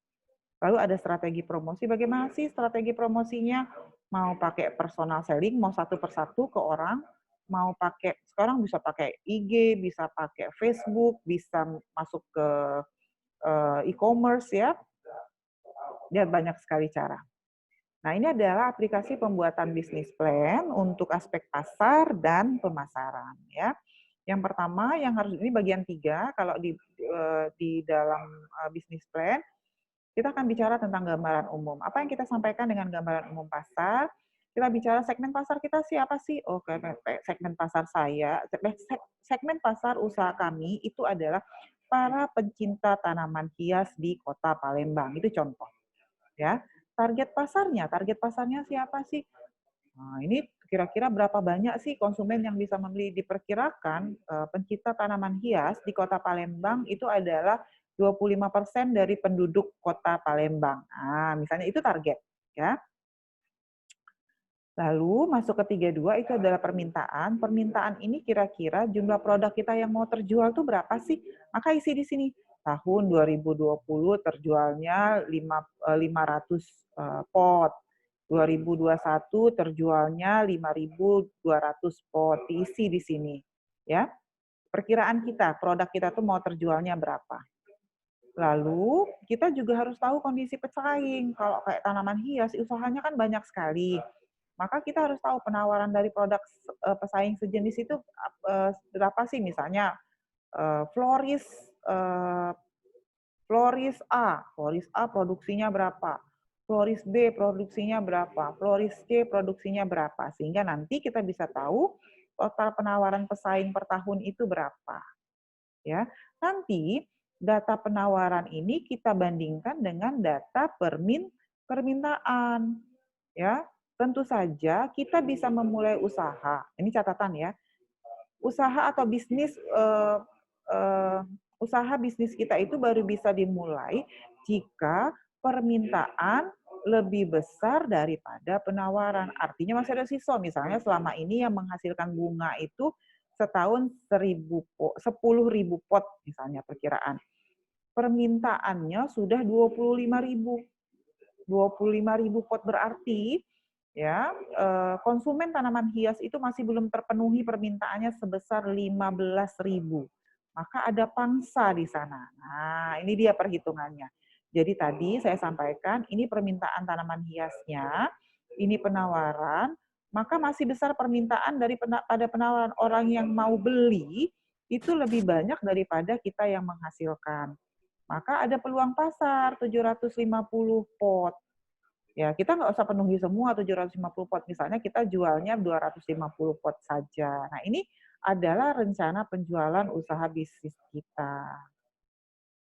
Lalu ada strategi promosi. Bagaimana sih strategi promosinya? Mau pakai personal selling, mau satu persatu ke orang, mau pakai, sekarang bisa pakai IG, bisa pakai Facebook, bisa masuk ke e-commerce ya. Dia banyak sekali cara. Nah, ini adalah aplikasi pembuatan bisnis plan untuk aspek pasar dan pemasaran ya. Yang pertama yang harus, ini bagian 3 kalau di dalam bisnis plan, kita akan bicara tentang gambaran umum. Apa yang kita sampaikan dengan gambaran umum pasar? Kita bicara segmen pasar kita siapa sih? Oh, segmen pasar segmen pasar usaha kami itu adalah para pencinta tanaman hias di Kota Palembang. Itu contoh. Ya, target pasarnya siapa sih? Nah, ini kira-kira berapa banyak sih konsumen yang bisa membeli? Diperkirakan pencinta tanaman hias di Kota Palembang itu adalah 25% dari penduduk Kota Palembang. Nah, misalnya itu target, ya. Lalu masuk ke 32 itu adalah permintaan. Permintaan ini kira-kira jumlah produk kita yang mau terjual tuh berapa sih? Maka isi di sini. Tahun 2020 terjualnya 500 pot. 2021 terjualnya 5.200 pot. Diisi di sini, ya. Perkiraan kita, produk kita tuh mau terjualnya berapa. Lalu kita juga harus tahu kondisi pesaing. Kalau kayak tanaman hias, usahanya kan banyak sekali. Maka kita harus tahu penawaran dari produk pesaing sejenis itu berapa sih, misalnya Floris A produksinya berapa, Floris B produksinya berapa, Floris C produksinya berapa, sehingga nanti kita bisa tahu total penawaran pesaing per tahun itu berapa. Ya, nanti data penawaran ini kita bandingkan dengan data permintaan. Ya, tentu saja kita bisa memulai usaha. Ini catatan ya. Usaha atau bisnis usaha bisnis kita itu baru bisa dimulai jika permintaan lebih besar daripada penawaran. Artinya masih ada sisa. Misalnya selama ini yang menghasilkan bunga itu setahun 10.000 pot misalnya perkiraan. Permintaannya sudah 25.000. 25.000 pot berarti ya konsumen tanaman hias itu masih belum terpenuhi permintaannya sebesar 15.000. Maka ada pangsa di sana. Nah, ini dia perhitungannya. Jadi tadi saya sampaikan ini permintaan tanaman hiasnya, ini penawaran, maka masih besar permintaan pada penawaran. Orang yang mau beli itu lebih banyak daripada kita yang menghasilkan. Maka ada peluang pasar 750 pot. Ya, kita nggak usah penuhi semua 750 pot. Misalnya kita jualnya 250 pot saja. Nah, ini adalah rencana penjualan usaha bisnis kita.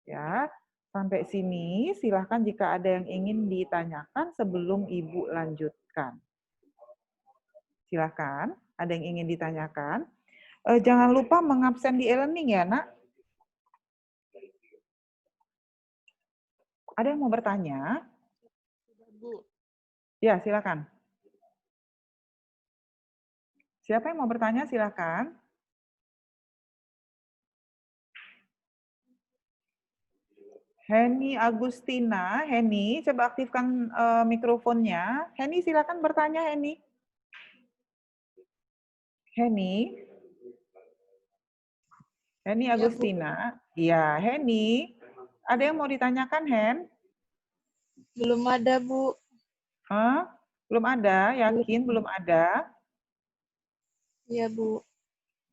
Ya, sampai sini silahkan jika ada yang ingin ditanyakan sebelum Ibu lanjutkan. Silahkan, ada yang ingin ditanyakan. Jangan lupa mengabsen di e-learning ya, Nak. Ada yang mau bertanya? Bu. Ya, silakan. Siapa yang mau bertanya, silakan. Heni Agustina, Heni, coba aktifkan mikrofonnya. Heni, silakan bertanya, Heni. Heni. Heni Agustina. Iya, Heni. Ada yang mau ditanyakan, Hen? Belum ada, Bu. Hah? Belum ada? Yakin belum ada? Iya, Bu.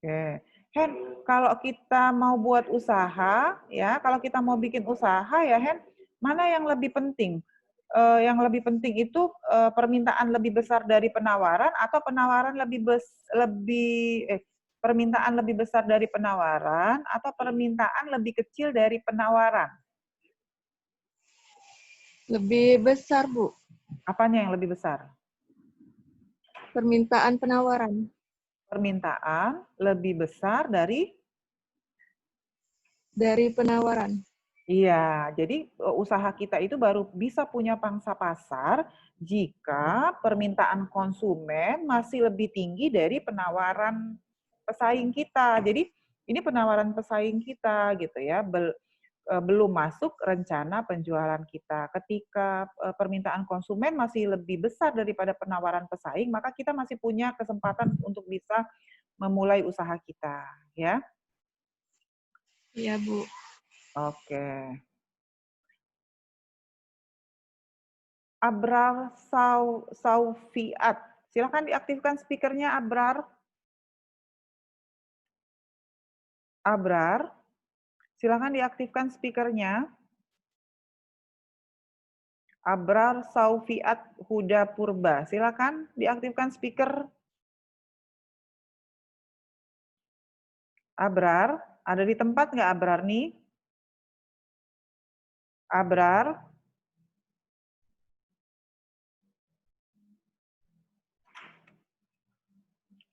Oke. Hen, kalau kita mau buat usaha, ya, kalau kita mau bikin usaha ya, Hen, mana yang lebih penting? Yang lebih penting itu permintaan lebih besar dari penawaran atau penawaran permintaan lebih besar dari penawaran atau permintaan lebih kecil dari penawaran? Lebih besar, Bu. Apanya yang lebih besar? Permintaan penawaran. Permintaan lebih besar dari? Dari penawaran. Iya, jadi usaha kita itu baru bisa punya pangsa pasar jika permintaan konsumen masih lebih tinggi dari penawaran pesaing kita. Jadi ini penawaran pesaing kita gitu ya, belum masuk rencana penjualan kita. Ketika permintaan konsumen masih lebih besar daripada penawaran pesaing, maka kita masih punya kesempatan untuk bisa memulai usaha kita, ya. Iya, Bu. Oke. Abrar Saufiat. Silakan diaktifkan speakernya, Abrar. Abrar, silakan diaktifkan speakernya. Abrar Saufiat Huda Purba. Silakan diaktifkan speaker. Abrar, ada di tempat nggak Abrar nih? Abrar.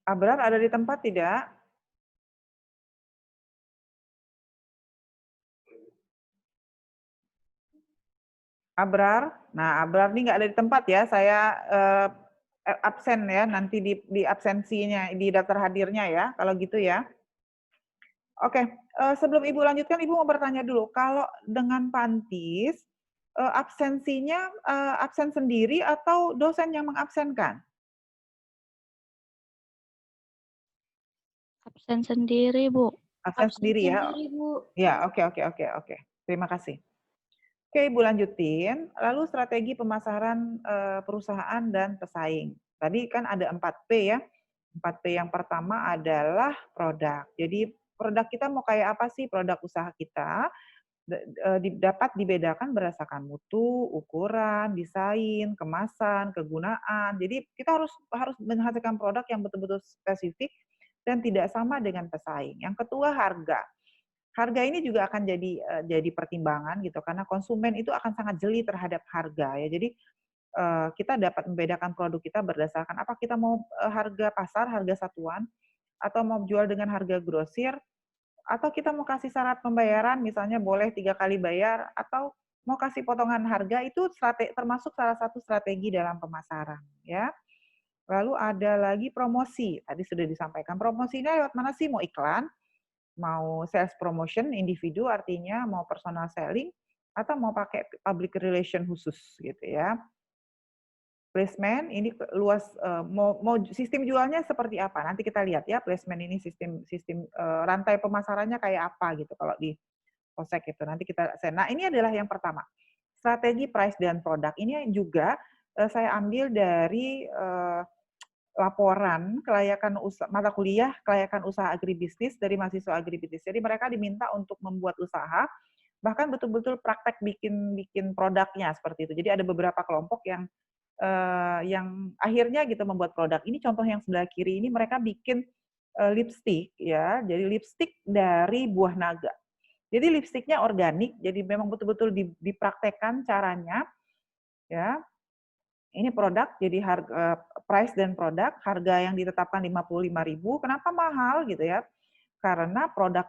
Abrar ada di tempat tidak? Abrar. Nah, Abrar ini nggak ada di tempat ya. Saya absen ya, nanti di absensinya, di daftar hadirnya ya, kalau gitu ya. Oke, sebelum Ibu lanjutkan, Ibu mau bertanya dulu. Kalau dengan Pantis, absensinya absen sendiri atau dosen yang mengabsenkan? Absen sendiri, Bu. Absen sendiri ya? Bu. Ya, oke. Terima kasih. Oke, Ibu lanjutin. Lalu strategi pemasaran perusahaan dan pesaing. Tadi kan ada 4P ya. 4P yang pertama adalah produk. Jadi produk kita mau kayak apa sih produk usaha kita? Dapat dibedakan berdasarkan mutu, ukuran, desain, kemasan, kegunaan. Jadi kita harus menghasilkan produk yang betul-betul spesifik dan tidak sama dengan pesaing. Yang kedua, harga. Harga ini juga akan jadi pertimbangan gitu karena konsumen itu akan sangat jeli terhadap harga ya. Jadi kita dapat membedakan produk kita berdasarkan apa kita mau harga pasar, harga satuan, atau mau jual dengan harga grosir, atau kita mau kasih syarat pembayaran, misalnya boleh 3 kali bayar, atau mau kasih potongan harga, itu termasuk salah satu strategi dalam pemasaran. Ya. Lalu ada lagi promosi. Tadi sudah disampaikan. Promosinya lewat mana sih? Mau iklan, mau sales promotion individu, artinya mau personal selling, atau mau pakai public relation khusus gitu ya. Placement ini luas, mau sistem jualnya seperti apa? Nanti kita lihat ya, placement ini sistem rantai pemasarannya kayak apa gitu kalau di Posek itu. Nanti kita nah ini adalah yang pertama. Strategi price dan produk. Ini juga saya ambil dari laporan kelayakan mata kuliah kelayakan usaha agribisnis dari mahasiswa agribisnis. Jadi mereka diminta untuk membuat usaha, bahkan betul-betul praktek bikin produknya seperti itu. Jadi ada beberapa kelompok yang akhirnya gitu membuat produk. Ini contoh yang sebelah kiri ini mereka bikin lipstick ya. Jadi lipstick dari buah naga. Jadi lipstiknya organik, jadi memang betul-betul dipraktekkan caranya ya. Ini produk, jadi harga price dan produk, harga yang ditetapkan 55.000. Kenapa mahal gitu ya? Karena produk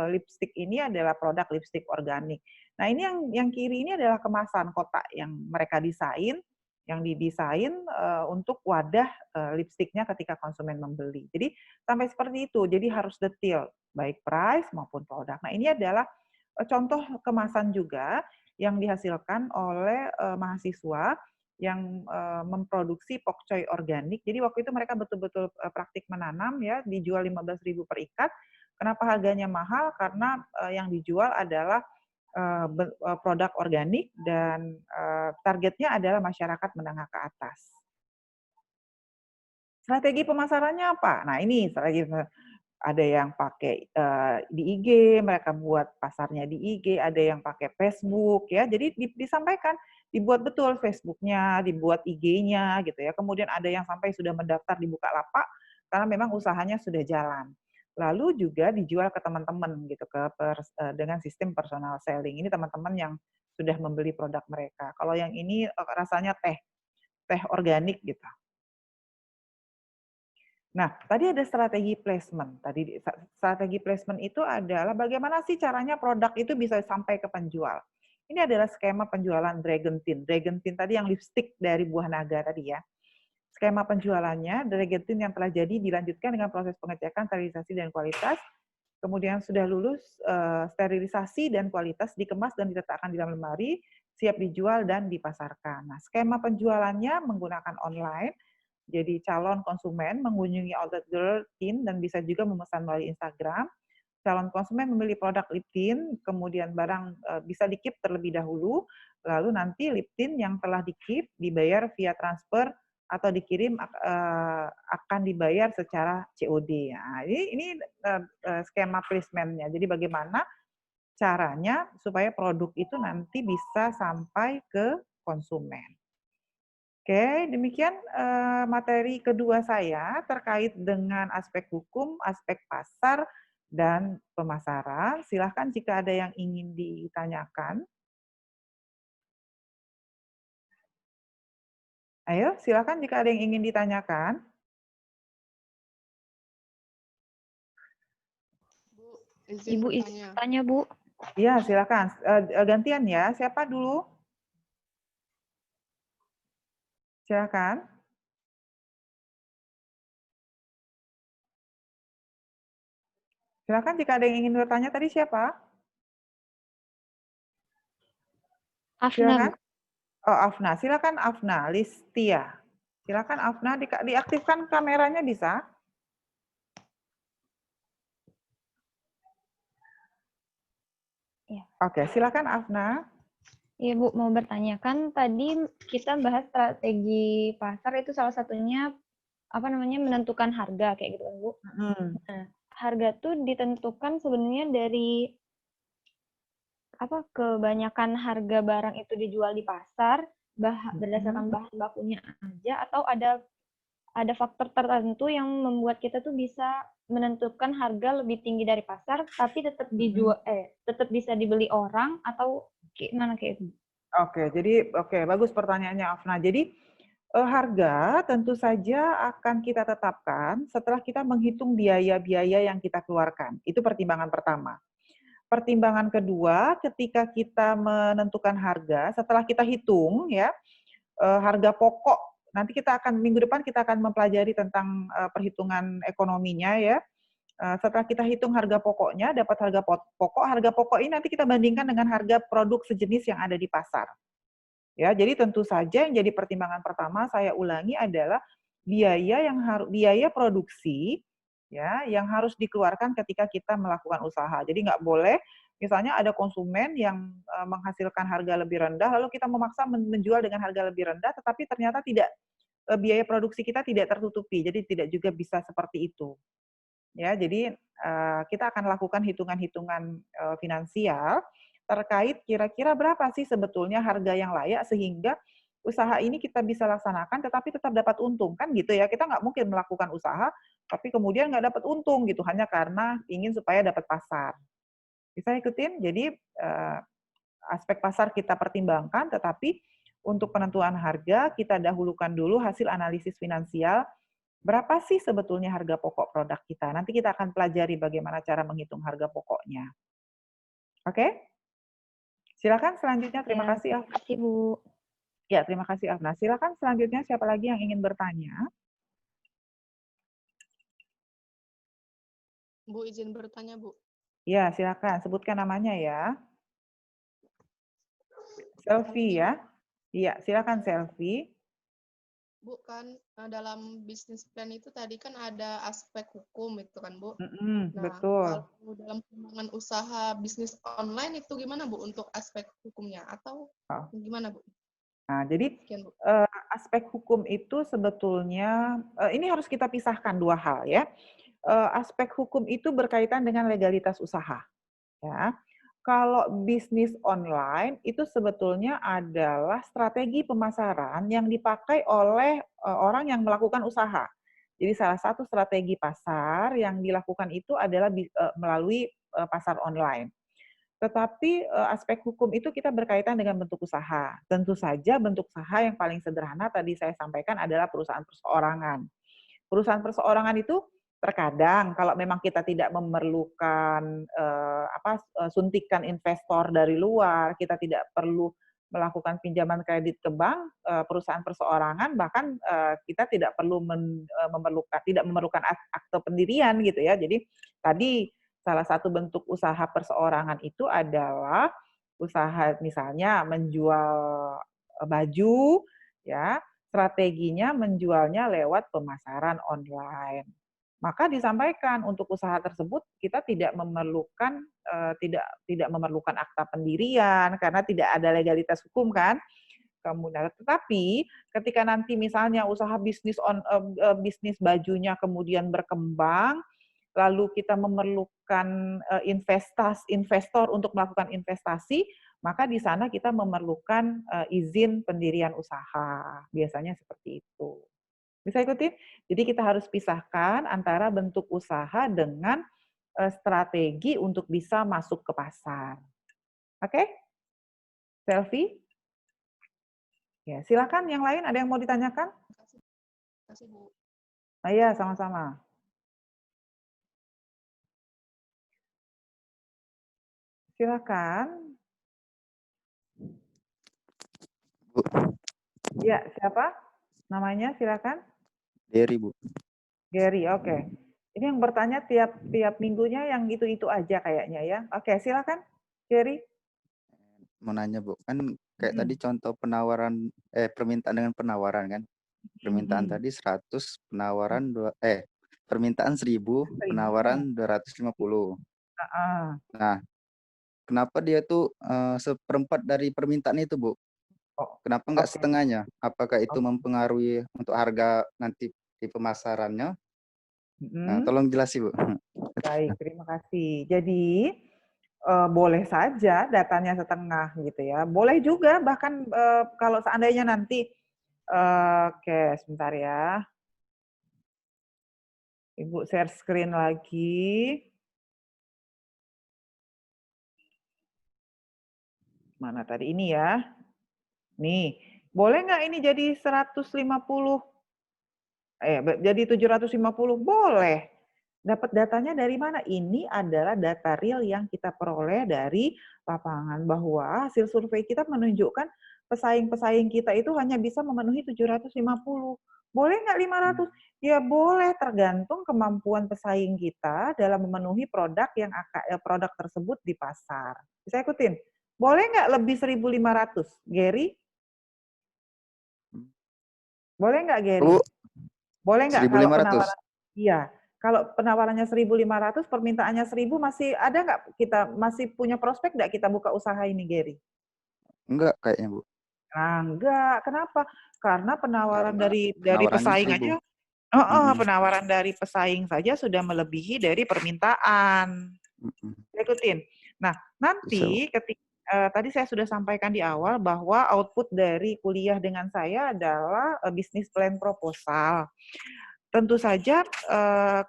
lipstick ini adalah produk lipstick organik. Nah, ini yang kiri ini adalah kemasan kotak yang mereka desain, yang didesain untuk wadah lipstiknya ketika konsumen membeli. Jadi sampai seperti itu. Jadi harus detail, baik price maupun produk. Nah, ini adalah contoh kemasan juga yang dihasilkan oleh mahasiswa yang memproduksi pokcoy organik. Jadi waktu itu mereka betul-betul praktik menanam ya, dijual 15.000 per ikat. Kenapa harganya mahal? Karena yang dijual adalah produk organik dan targetnya adalah masyarakat menengah ke atas. Strategi pemasarannya apa? Nah, ini strategi ada yang pakai di IG, mereka buat pasarnya di IG, ada yang pakai Facebook ya. Jadi disampaikan, dibuat betul Facebook-nya, dibuat IG-nya gitu ya. Kemudian ada yang sampai sudah mendaftar di Bukalapak karena memang usahanya sudah jalan. Lalu juga dijual ke teman-teman gitu dengan sistem personal selling. Ini teman-teman yang sudah membeli produk mereka. Kalau yang ini rasanya teh organik gitu. Nah, tadi ada strategi placement. Tadi strategi placement itu adalah bagaimana sih caranya produk itu bisa sampai ke penjual. Ini adalah skema penjualan Dragon Tin. Dragon Tin tadi yang lipstick dari buah naga tadi ya. Skema penjualannya, Dragon Tin yang telah jadi dilanjutkan dengan proses pengecekan, sterilisasi, dan kualitas. Kemudian sudah lulus sterilisasi dan kualitas, dikemas dan diletakkan di dalam lemari, siap dijual dan dipasarkan. Nah, skema penjualannya menggunakan online. Jadi calon konsumen mengunjungi outlet Girl Tin dan bisa juga memesan melalui Instagram. Calon konsumen memilih produk lip tint, kemudian barang bisa di-keep terlebih dahulu, lalu nanti lip tint yang telah di-keep dibayar via transfer atau dikirim akan dibayar secara COD. Nah, ini skema placement-nya. Jadi bagaimana caranya supaya produk itu nanti bisa sampai ke konsumen. Oke, demikian materi kedua saya terkait dengan aspek hukum, aspek pasar, dan pemasaran. Silahkan jika ada yang ingin ditanyakan. Ayo, silahkan jika ada yang ingin ditanyakan. Ibu izin tanya, Bu. Iya, silahkan. Gantian ya. Siapa dulu? Silakan. Silakan jika ada yang ingin bertanya tadi siapa? Afna. Oh, Afna. Silakan Afna, Listia. Silakan Afna, diaktifkan kameranya bisa? Ya. Oke, silakan Afna. Iya Bu, mau bertanya, kan tadi kita bahas strategi pasar itu salah satunya menentukan harga kayak gitu kan Bu. Nah, harga tuh ditentukan sebenarnya dari kebanyakan harga barang itu dijual di pasar berdasarkan bahan bakunya aja, atau ada faktor tertentu yang membuat kita tuh bisa menentukan harga lebih tinggi dari pasar tapi tetap dijual tetap bisa dibeli orang, atau gimana kayak itu? Oke, bagus pertanyaannya Afna. Jadi harga tentu saja akan kita tetapkan setelah kita menghitung biaya-biaya yang kita keluarkan. Itu pertimbangan pertama. Pertimbangan kedua, ketika kita menentukan harga, setelah kita hitung ya harga pokok nanti minggu depan kita akan mempelajari tentang perhitungan ekonominya ya. Setelah kita hitung harga pokoknya, dapat harga pokok ini nanti kita bandingkan dengan harga produk sejenis yang ada di pasar. Ya, jadi tentu saja yang jadi pertimbangan pertama saya ulangi adalah biaya produksi ya yang harus dikeluarkan ketika kita melakukan usaha. Jadi nggak boleh misalnya ada konsumen yang menghasilkan harga lebih rendah lalu kita memaksa menjual dengan harga lebih rendah tetapi ternyata biaya produksi kita tidak tertutupi. Jadi tidak juga bisa seperti itu. Ya, jadi kita akan lakukan hitungan-hitungan finansial terkait kira-kira berapa sih sebetulnya harga yang layak sehingga usaha ini kita bisa laksanakan tetapi tetap dapat untung kan gitu ya. Kita nggak mungkin melakukan usaha tapi kemudian nggak dapat untung gitu hanya karena ingin supaya dapat pasar. Bisa ikutin? Jadi aspek pasar kita pertimbangkan tetapi untuk penentuan harga kita dahulukan dulu hasil analisis finansial. Berapa sih sebetulnya harga pokok produk kita? Nanti kita akan pelajari bagaimana cara menghitung harga pokoknya. Oke? Silakan selanjutnya. Terima kasih, Afna. Terima kasih, Bu. Ya, terima kasih, Afna. Silakan selanjutnya siapa lagi yang ingin bertanya? Bu, izin bertanya, Bu. Ya, silakan. Sebutkan namanya ya. Selfie ya. Iya, silakan Selfie. Bu, kan dalam bisnis plan itu tadi kan ada aspek hukum itu kan, Bu. Nah, betul. kalau dalam pengembangan usaha bisnis online itu gimana, Bu, untuk aspek hukumnya? Atau gimana, Bu? Nah, jadi Sekian, Bu. Aspek hukum itu sebetulnya, ini harus kita pisahkan dua hal ya. Aspek hukum itu berkaitan dengan legalitas usaha. Ya. Kalau bisnis online itu sebetulnya adalah strategi pemasaran yang dipakai oleh orang yang melakukan usaha. Jadi salah satu strategi pasar yang dilakukan itu adalah melalui pasar online. Tetapi aspek hukum itu kita berkaitan dengan bentuk usaha. Tentu saja bentuk usaha yang paling sederhana tadi saya sampaikan adalah perusahaan perseorangan. Perusahaan perseorangan itu terkadang kalau memang kita tidak memerlukan suntikan investor dari luar, kita tidak perlu melakukan pinjaman kredit ke bank, perusahaan perseorangan bahkan kita tidak memerlukan akte pendirian gitu ya. Jadi tadi salah satu bentuk usaha perseorangan itu adalah usaha misalnya menjual baju ya, strateginya menjualnya lewat pemasaran online. Maka disampaikan untuk usaha tersebut kita tidak memerlukan akta pendirian karena tidak ada legalitas hukum kan. Kemudian tetapi ketika nanti misalnya usaha bisnis bajunya kemudian berkembang lalu kita memerlukan investor untuk melakukan investasi, maka di sana kita memerlukan izin pendirian usaha. Biasanya seperti itu. Bisa ikutin? Jadi kita harus pisahkan antara bentuk usaha dengan strategi untuk bisa masuk ke pasar. Oke? Selfie? Ya, silakan yang lain ada yang mau ditanyakan? Terima kasih, Bu. Iya, sama-sama. Silakan. Bu. Ya, siapa? Namanya silakan. Gary, Bu. Gary, oke. Ini yang bertanya tiap minggunya yang itu-itu aja kayaknya ya. Oke, silakan, Gary. Mau nanya, Bu, kan kayak tadi contoh permintaan dengan penawaran kan. Permintaan tadi 100, permintaan 1000, penawaran 250. Nah, kenapa dia tuh seperempat dari permintaan itu, Bu? Kenapa nggak setengahnya? Apakah itu mempengaruhi untuk harga nanti di pemasarannya? Nah, tolong jelasin, Bu. Baik, terima kasih. Jadi boleh saja datanya setengah gitu ya. Boleh juga bahkan kalau seandainya nanti oke, sebentar ya. Ibu share screen lagi. Mana tadi ini ya? Nih, boleh nggak ini jadi 150? Jadi 750? Boleh. Dapat datanya dari mana? Ini adalah data real yang kita peroleh dari lapangan bahwa hasil survei kita menunjukkan pesaing-pesaing kita itu hanya bisa memenuhi 750. Boleh nggak 500? Ya boleh, tergantung kemampuan pesaing kita dalam memenuhi produk produk tersebut di pasar. Bisa ikutin? Boleh nggak lebih 1.500, Gary? Boleh nggak, Gary? Boleh nggak kalau 1.500? penawaran? Iya, kalau penawarannya 1.500, permintaannya 1.000, masih ada nggak kita masih punya prospek nggak kita buka usaha ini, Gary? Enggak kayaknya, Bu. Nah, enggak. Kenapa? Karena penawaran dari pesaing 1.000. aja. Penawaran dari pesaing saja sudah melebihi dari permintaan. Ikutin. Nah, nanti tadi saya sudah sampaikan di awal bahwa output dari kuliah dengan saya adalah business plan proposal. Tentu saja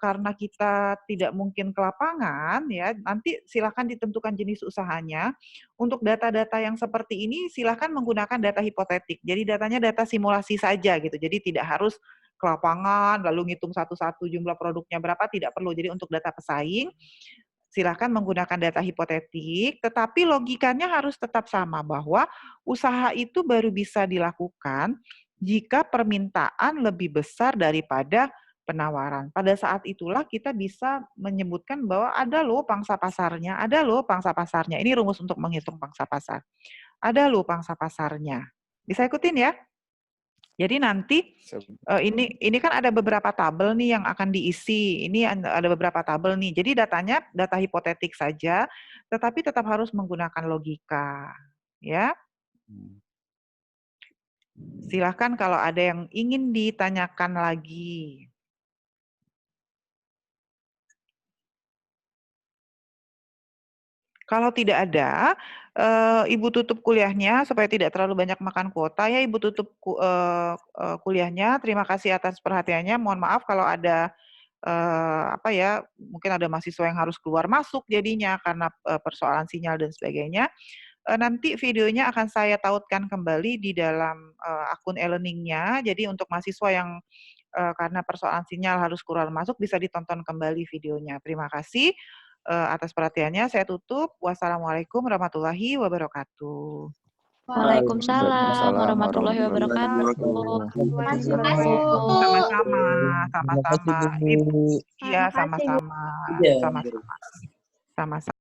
karena kita tidak mungkin ke lapangan, ya, nanti silakan ditentukan jenis usahanya. Untuk data-data yang seperti ini silakan menggunakan data hipotetik. Jadi datanya data simulasi saja gitu. Jadi tidak harus ke lapangan lalu ngitung satu-satu jumlah produknya berapa, tidak perlu. Jadi untuk data pesaing silakan menggunakan data hipotetik, tetapi logikanya harus tetap sama bahwa usaha itu baru bisa dilakukan jika permintaan lebih besar daripada penawaran. Pada saat itulah kita bisa menyebutkan bahwa ada loh pangsa pasarnya, ada loh pangsa pasarnya. Ini rumus untuk menghitung pangsa pasar. Ada loh pangsa pasarnya. Bisa ikutin ya? Jadi nanti ini kan ada beberapa tabel nih yang akan diisi. Ini ada beberapa tabel nih. Jadi datanya data hipotetik saja, tetapi tetap harus menggunakan logika, ya. Silakan kalau ada yang ingin ditanyakan lagi. Kalau tidak ada, Ibu tutup kuliahnya supaya tidak terlalu banyak makan kuota ya, Ibu tutup kuliahnya. Terima kasih atas perhatiannya. Mohon maaf kalau ada mungkin ada mahasiswa yang harus keluar masuk jadinya karena persoalan sinyal dan sebagainya. Nanti videonya akan saya tautkan kembali di dalam akun e-learning-nya. Jadi untuk mahasiswa yang karena persoalan sinyal harus keluar masuk bisa ditonton kembali videonya. Terima kasih atas perhatiannya. Saya tutup. Wassalamualaikum warahmatullahi wabarakatuh. Waalaikumsalam warahmatullahi wabarakatuh. Sama-sama, sama-sama. Iya, sama-sama. Sama-sama. Sama-sama.